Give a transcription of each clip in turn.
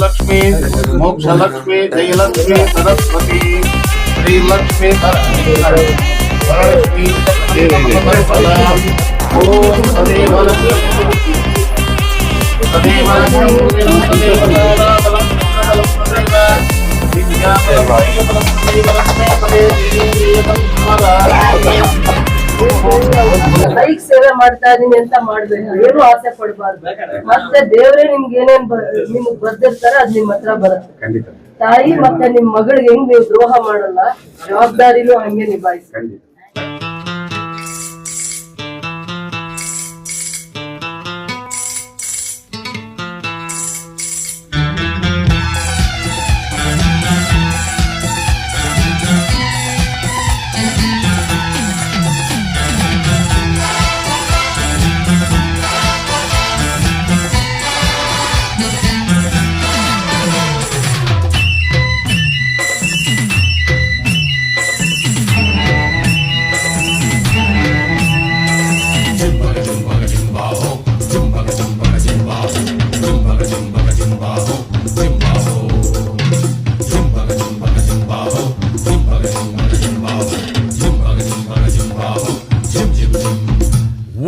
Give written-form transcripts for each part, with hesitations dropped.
लक्ष्मी मोक्षलक्ष्मी जयलक्ष्मी सरस्वती श्रीलक्ष्मी वरलक्ष्मी ओम सदैव ಲೈಕ್ ಸೇವೆ ಮಾಡ್ತಾ ಇದೀನಿ ಅಂತ ಮಾಡ್ಬೇಕು, ಏನು ಆಸೆ ಪಡಬಾರ್ದು. ಮತ್ತೆ ದೇವರೇ ನಿಮ್ಗೆ ಏನೇನ್ ನಿಮ್ಗ್ ಬರ್ದಿರ್ತಾರೆ ಅದ್ ನಿಮ್ ಹತ್ರ ಬರುತ್ತೆ. ತಾಯಿ ಮತ್ತೆ ನಿಮ್ ಮಗಳಿಗೆ ಹೆಂಗ್ ನೀವು ದ್ರೋಹ ಮಾಡಲ್ಲ, ಜವಾಬ್ದಾರಿನೂ ಹಂಗೆ ನಿಭಾಯಿಸಿ.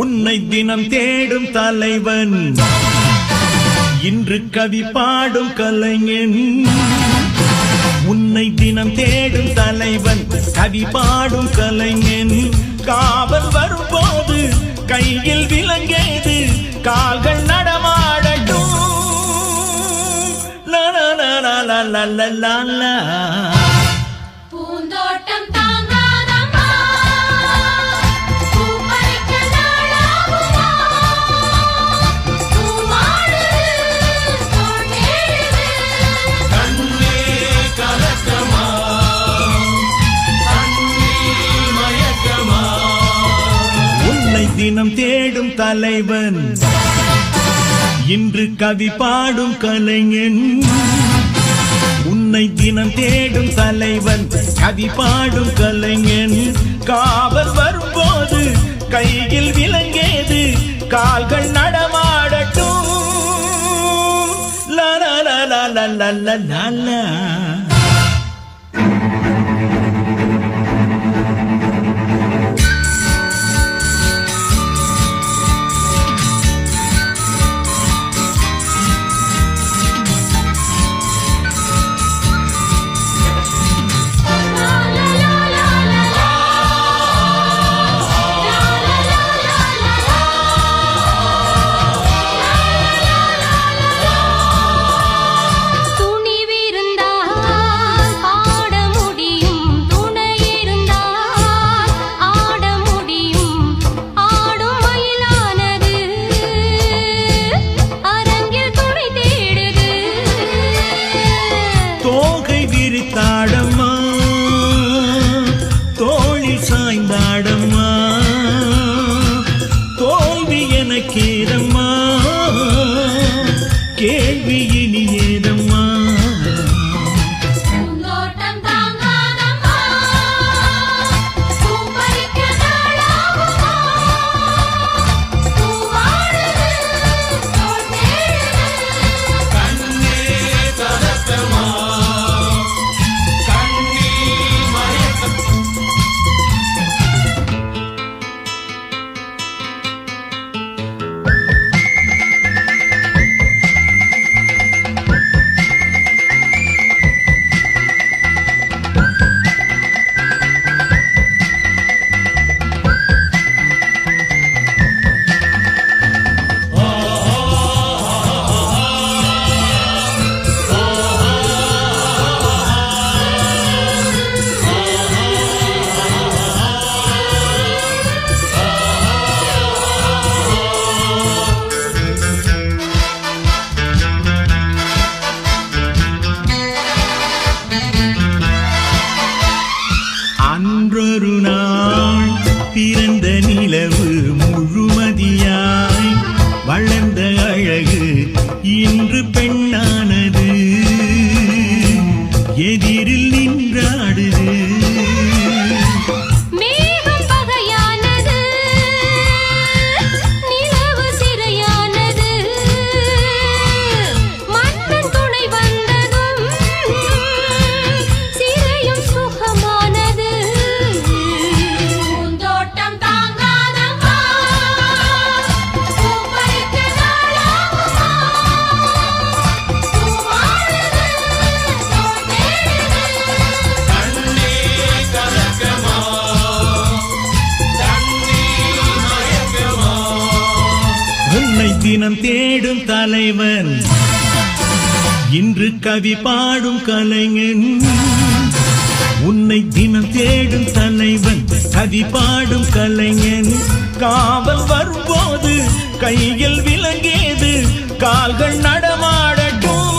உன்னை தினம் தேடும் தலைவன், இன்று கவி பாடும் கலைஞன். உன்னை தினம் தேடும் தலைவன், கவி பாடும் கலைஞன். காவல் வரும்போது கையில் விலங்கேது, கால்கள் நடமாடட்டும். லா லா லா லா லா லா லா லா. பூந்தோட்டம் தினம் தேடும் தலைவன், இன்று கவி பாடும் கலைஞன். உன்னை தினம் தேடும் தலைவன், கவி பாடும் கலைஞன். காவல் வரும்போது கையில் விலங்கேது, கால்கள் நடமாடட்டும். லா லா லா லா லா லா லா லா. துணிவிருந்தா உன்னை தினம் தேடும் தலைவன் இன்று கவி பாடும் கலைஞன். உன்னை தினம் தேடும் தலைவன் கவி பாடும் கலைஞன். காவல் வரும்போது கையில் விலங்கேது கால்கள் நடமாடட்டும்.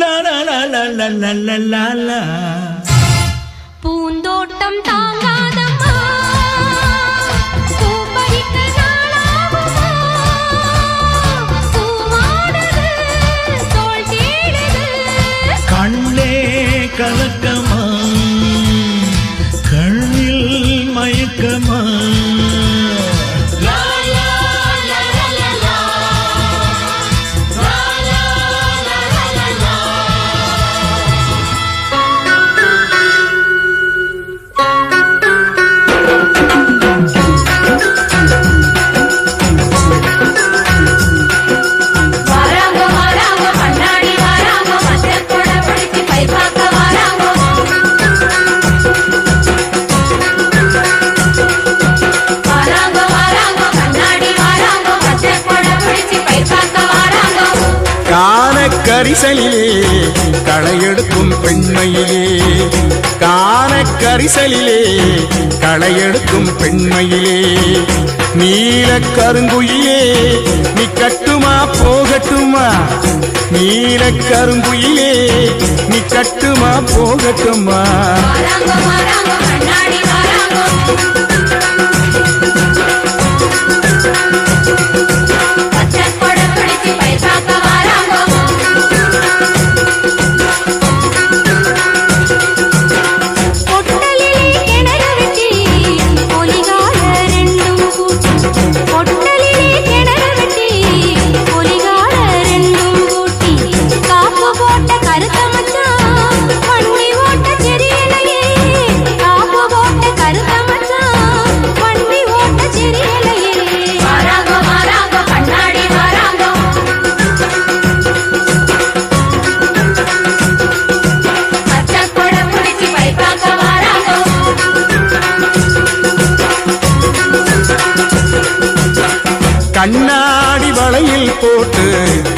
லா லா லா லா லா லா லா லா. பூந்தோட்டம் தாங்காதம்மா, பூப்பறிக்க நாளாகுமா, பூவானது தோள் தேடுது. கண்ணே கலக்கமா, கண்ணில் மயக்கமா. கரிசலிலே களையெடுக்கும் பெண்மையிலே, காணக்கரிசலிலே களையெடுக்கும் பெண்மையிலே, நீல கருங்குயிலே நீ கட்டுமா போகட்டுமா, நீல கருங்குயிலே நீ கட்டுமா போகட்டுமா. கண்ணாடி வளையில் போட்டு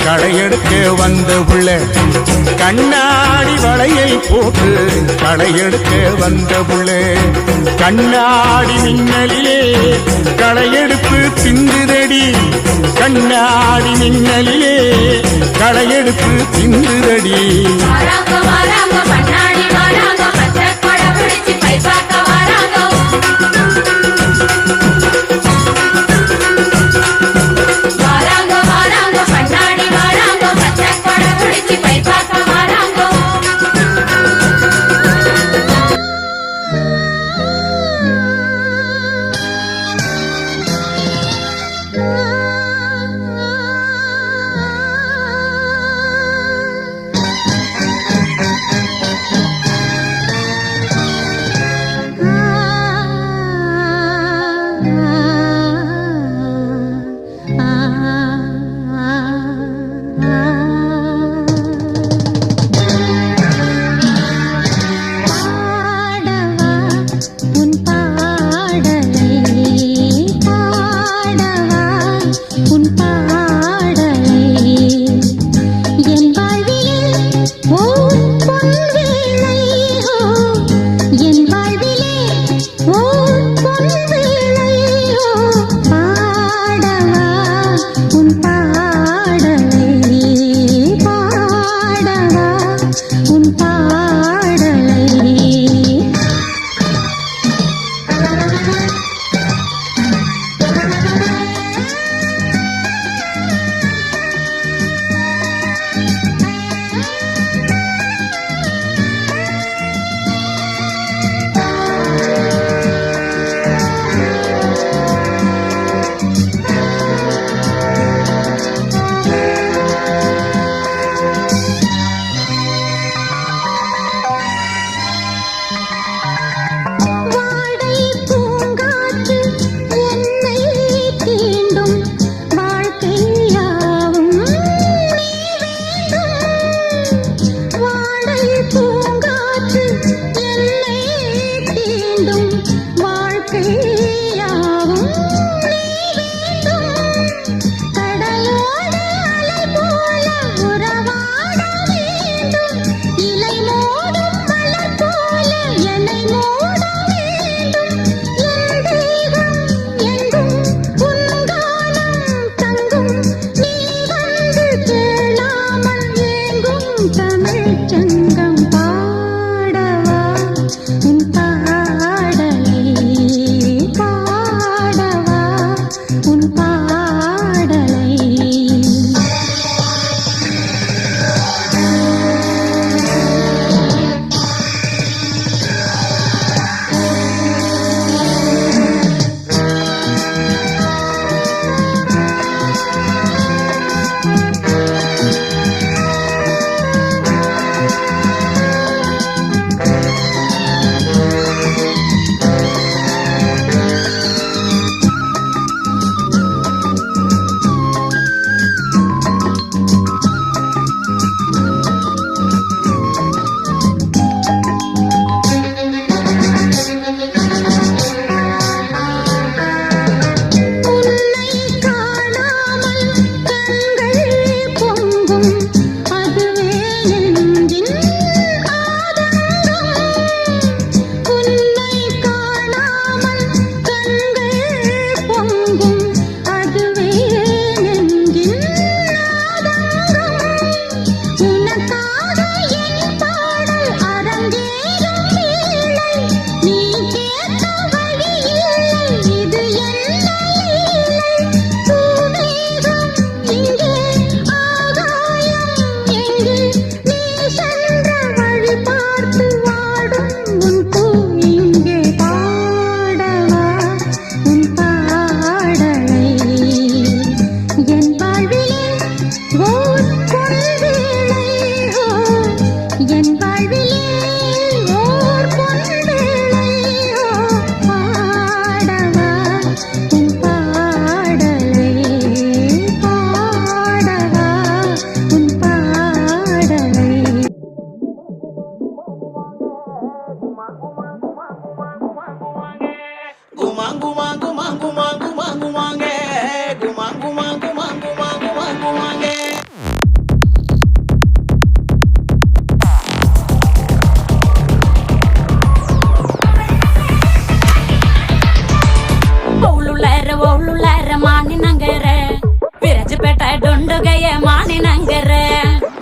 களையெடுக்க வந்த புள்ள, கண்ணாடி வளையில் போட்டு களையெடுக்க வந்த புள்ள, கண்ணாடி மின்னலிலே களையெடுப்பு திந்துதடி, கண்ணாடி மின்னலிலே களையெடுப்பு திந்துதடி. ಒಳ್ಳುಳ್ಳಾರ ಮಾನಿನಂಗರ ವಿರಜಪೇಟ ಡೊಂಡುಗಯ್ಯ ಮಾನಿನಂಗರ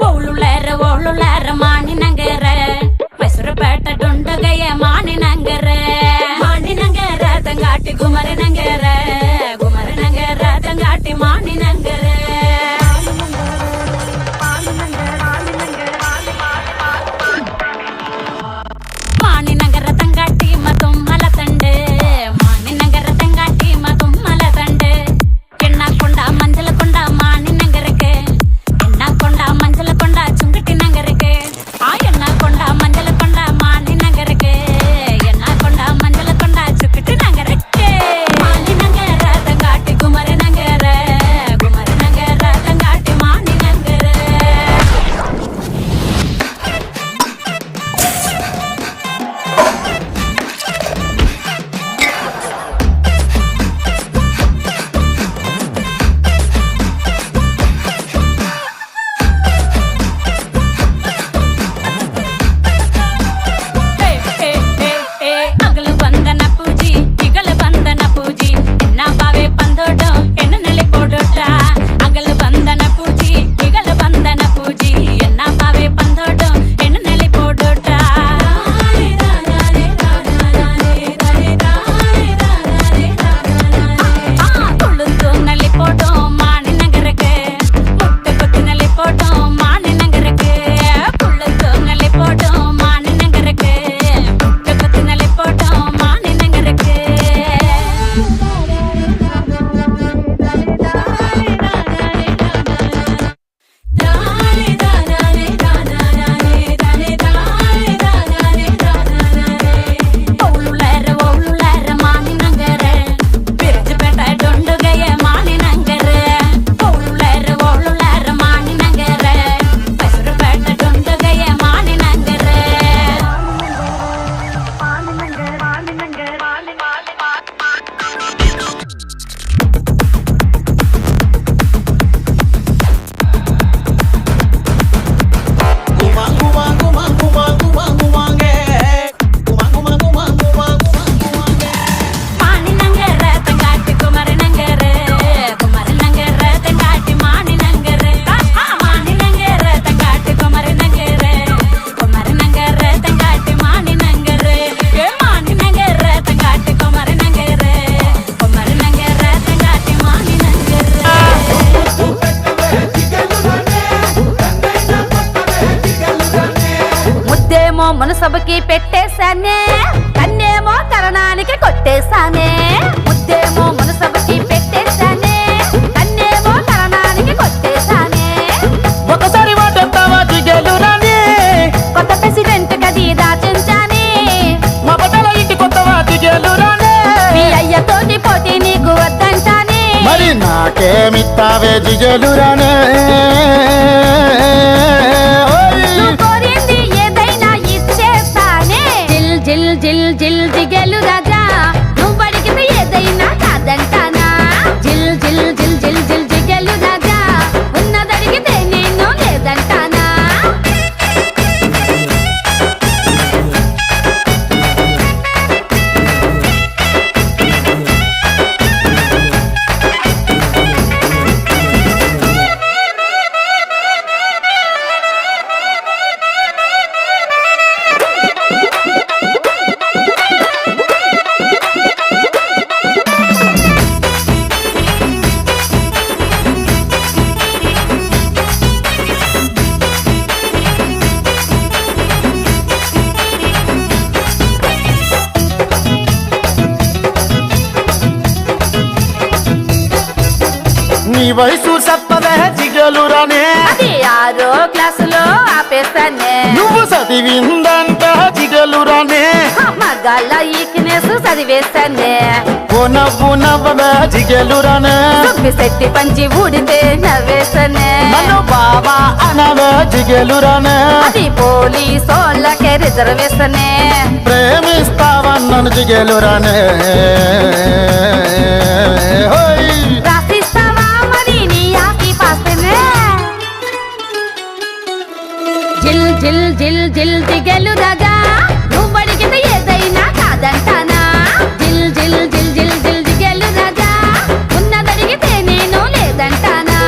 ಒಳ್ಳುಳ್ಳಾರ ಮಾನಿನಂಗರ ಮೈಸೂರುಪೇಟ ಡೊಂಡುಗಯ್ಯ ಮಾನಿನಂಗರ ತಂಗಾಟಿ ಗುಮರನಂಗರ ತಂಗಾಟಿ ಮಾನಿನಂಗರ ಮಾನಿನಂಗರ ತಂಗಾಟಿ ಮತ್ತೊಮ್ಮಲ ತಂಡೆ மானிநகர தங்காட்டி மதும்மல தண்டு எண்ணா கொண்டா மஞ்சள் கொண்டா மானி நகருக்கு எண்ணா கொண்டா மஞ்சள் கொண்டா சுங்கட்டி நகருக்கு எண்ணா கொண்டா மஞ்சள் கொண்டா மானி நகருக்கு எண்ணா கொண்டா மஞ்சள் கொண்டா சுக்கிட்டு நகருக்கு மானி நகர தங்காட்டி குமர நகர தங்காட்டி மானி நகர ಅಗಲು ಬಂದನ ಪೂಜಿ ಇಗಲು ಬಂದನ ಪೂಜಿ ಎನ್ನ ಬಾವೆ ಬಂದೋಡು ಎನ್ನ ನೆಲೆ ಕೊಡೋಟ ಅಗಲು ಬಂದನ ಪೂಜಿ ಇಗಲು ಬಂದನ ಪೂಜಿ ಎನ್ನ ಬಾವೆ ಬಂದೋಡು ಎನ್ನ ನೆಲೆ ಕೊಡೋಟ ತುಳುಂದು ನಲ್ಲಿ போட்டோ மானி நகருக்கு முட்டை கொத்து நெல்லை போட்டோ மானி நகருக்கு புள்ளுந்து நெல்லை போட்டோ மானி நகருக்கு முட்டை கொத்து நெல்லை போட்டோ மானி நகருக்கு ಒಳ್ಳುಳ್ಳಾರ ಮಾನಿ ನಗರ ಬಿರಜಪೇಟ ಡೊಂಡುಗಯ್ಯ ಮಾನಿ ನಗರ ಒಳ್ಳುಳ್ಳಾರ ಮಾನಿ ನಗರ ಮೈಸೂರುಪೇಟ ಡೊಂಡುಗಯ್ಯ ಮಾನಿ ನಗರ மானி நங்கர தங்காட்டி குமர நங்கர தங்காட்டி மானி நங்கர மானி நங்கர தங்காட்டி குமர நங்கர தங்காட்டி மானி நங்கர மானி நங்கர தங்காட்டி குமர நங்கர தங்காட்டி மானி நங்கர ముద్దేమో మనసభకి పెట్టేశానే కన్నేమో తరణానికి కొట్టేశానే ముద్దేమో మనసభకి పెట్టేశానే కన్నేమో తరణానికి కొట్టేశానే ఒకసారి వాటెత్తావా దిగలురాని కొత్త ప్రెసిడెంట్ గది దాచించానే మా బట్టల ఇంటి కొత్తవా దిగలురాని మీ అయ్యతోటి పోటీ నీకు వద్దంటానే మరి నాకేమిత్తావే దిగలురానే నువ్వు కోరింది ఏదైనా ఇచ్చేస్తానే జిల్ జిల్ జిల్ జిల్ దిగలు రాజా నువ్వు అడిగింది ఏదైనా కాదంటానా జిల్ జిల్ జిల్ జిల్ జిల్ దిగలు రాజా ఉన్నదడిగితే నేను లేదంటానా నీ వయసు సత్తదే దిగలురానే అది 6వ క్లాసులో ఆపేస్తానే నువ్వు చదివిందంట దిగలురానే మగాళ్ళ ఈక్నెస్ చదివేస్తానే ఓ నవ్వు నవ్వవే జిగేలురానే శెట్టి పంచి ఊడితే నవ్వేసనే నన్ను బావా అనవే జిగేలురానే అది పోలీసోళ్ళకే రిజర్వేషనే ప్రేమిస్తావన్నను జిగేలురానే హోయ్ రాసిస్తావా మరి నీ ఆకి పాస్తనే జిల్ జిల్ జిల్ జిల్ జిగేలు రాగా నువ్వు అడిగితే ఏదైనా కాదంటానా జిల్ జిల్ జిల్ జిల్ జిల్ జిగేలు రాగా ఉన్నదడిగితే నేను లేదంటానా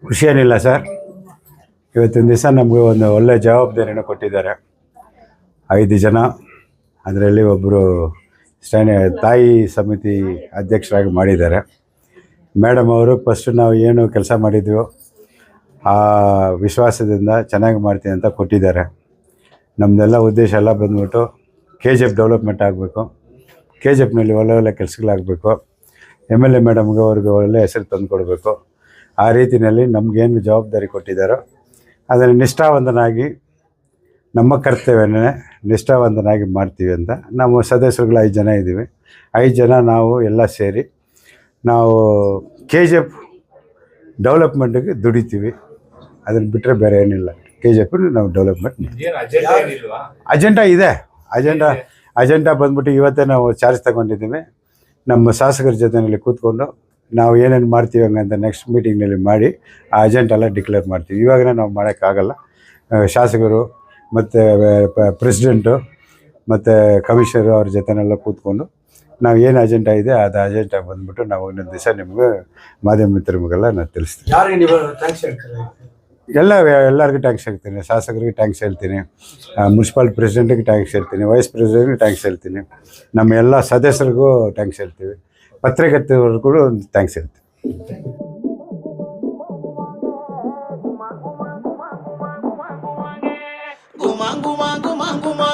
ಖುಷಿ ಏನಿಲ್ಲ ಸರ್. ಇವತ್ತಿನ ದಿವಸ ನಮಗೆ ಒಂದು ಒಳ್ಳೆಯ ಜವಾಬ್ದಾರಿನ ಕೊಟ್ಟಿದ್ದಾರೆ. 5 ಜನ, ಅದರಲ್ಲಿ ಒಬ್ಬರು ತಾಯಿ ಸಮಿತಿ ಅಧ್ಯಕ್ಷರಾಗಿ ಮಾಡಿದ್ದಾರೆ. ಮೇಡಮ್ ಅವರು ಫಸ್ಟು ನಾವು ಏನು ಕೆಲಸ ಮಾಡಿದ್ವೋ ಆ ವಿಶ್ವಾಸದಿಂದ ಚೆನ್ನಾಗಿ ಮಾಡ್ತೀನಿ ಅಂತ ಕೊಟ್ಟಿದ್ದಾರೆ. ನಮ್ಮದೆಲ್ಲ ಉದ್ದೇಶ ಎಲ್ಲ ಬಂದ್ಬಿಟ್ಟು KGF ಡೆವಲಪ್ಮೆಂಟ್ ಆಗಬೇಕು, KGFನಲ್ಲಿ ಒಳ್ಳೆ ಕೆಲಸಗಳಾಗಬೇಕು, MLA ಮೇಡಮ್ಗೆ ಅವ್ರಿಗೆ ಒಳ್ಳೆ ಹೆಸರು ತಂದು ಕೊಡಬೇಕು. ಆ ರೀತಿಯಲ್ಲಿ ನಮಗೇನು ಜವಾಬ್ದಾರಿ ಕೊಟ್ಟಿದ್ದಾರೋ ಅದನ್ನು ನಿಷ್ಠಾವಂತನಾಗಿ ನಮ್ಮ ಕರ್ತವ್ಯನೇ ನಿಷ್ಠಾವಂತನಾಗಿ ಮಾಡ್ತೀವಿ ಅಂತ ನಮ್ಮ ಸದಸ್ಯರುಗಳು 5 ಜನ ಇದ್ದೀವಿ. 5 ಜನ ನಾವು ಎಲ್ಲ ಸೇರಿ ನಾವು KGF ಡೆವಲಪ್ಮೆಂಟಿಗೆ ದುಡಿತೀವಿ. ಅದನ್ನು ಬಿಟ್ಟರೆ ಬೇರೆ ಏನಿಲ್ಲ. KGF ನಾವು ಡೆವಲಪ್ಮೆಂಟ್ ಅಜೆಂಡಾ ಇದೆ. ಅಜೆಂಡಾ ಬಂದ್ಬಿಟ್ಟು ಇವತ್ತೇ ನಾವು ಚಾರ್ಜ್ ತಗೊಂಡಿದ್ದೀವಿ. ನಮ್ಮ ಶಾಸಕರ ಜೊತೆಯಲ್ಲಿ ಕೂತ್ಕೊಂಡು ನಾವು ಏನೇನು ಮಾಡ್ತೀವಿ ಹಂಗಂತ ನೆಕ್ಸ್ಟ್ ಮೀಟಿಂಗ್ನಲ್ಲಿ ಮಾಡಿ ಆ ಅಜೆಂಡೆಲ್ಲ ಡಿಕ್ಲೇರ್ ಮಾಡ್ತೀವಿ. ಇವಾಗಲೇ ನಾವು ಮಾಡೋಕ್ಕಾಗಲ್ಲ. ಶಾಸಕರು ಮತ್ತು ಪ್ರೆಸಿಡೆಂಟು ಮತ್ತು ಕಮಿಷನರು ಅವ್ರ ಜೊತೆನೆಲ್ಲ ಕೂತ್ಕೊಂಡು ನಾವು ಏನು ಅಜೆಂಡಾ ಇದೆ ಅದು ಅಜೆಂಡಾ ಬಂದ್ಬಿಟ್ಟು ನಾವು ಇನ್ನೊಂದು ದಿವಸ ನಿಮ್ಗೆ ಮಾಧ್ಯಮ ಮಿತ್ರರಿಗೆಲ್ಲ ನಾನು ತಿಳಿಸ್ತೀನಿ. ಎಲ್ಲರಿಗೂ ಟ್ಯಾಂಕ್ಸ್ ಹೇಳ್ತೀನಿ. ಶಾಸಕರಿಗೆ ಟ್ಯಾಂಕ್ಸ್ ಹೇಳ್ತೀನಿ, ಮುನ್ಸಿಪಲ್ ಪ್ರೆಸಿಡೆಂಟಿಗೆ ಟ್ಯಾಂಕ್ಸ್ ಹೇಳ್ತೀನಿ, ವೈಸ್ ಪ್ರೆಸಿಡೆಂಟ್ಗೆ ಟ್ಯಾಂಕ್ಸ್ ಹೇಳ್ತೀನಿ, ನಮ್ಮ ಎಲ್ಲ ಸದಸ್ಯರಿಗೂ ಟ್ಯಾಂಕ್ಸ್ ಹೇಳ್ತೀವಿ, ಪತ್ರಿಕೆಯವರಿಗೂ ಒಂದು ಥ್ಯಾಂಕ್ಸ್ ಹೇಳ್ತೀನಿ. ಗುಮಾ ಗುಮಾ ಗುಮಾ ಗುಮಾ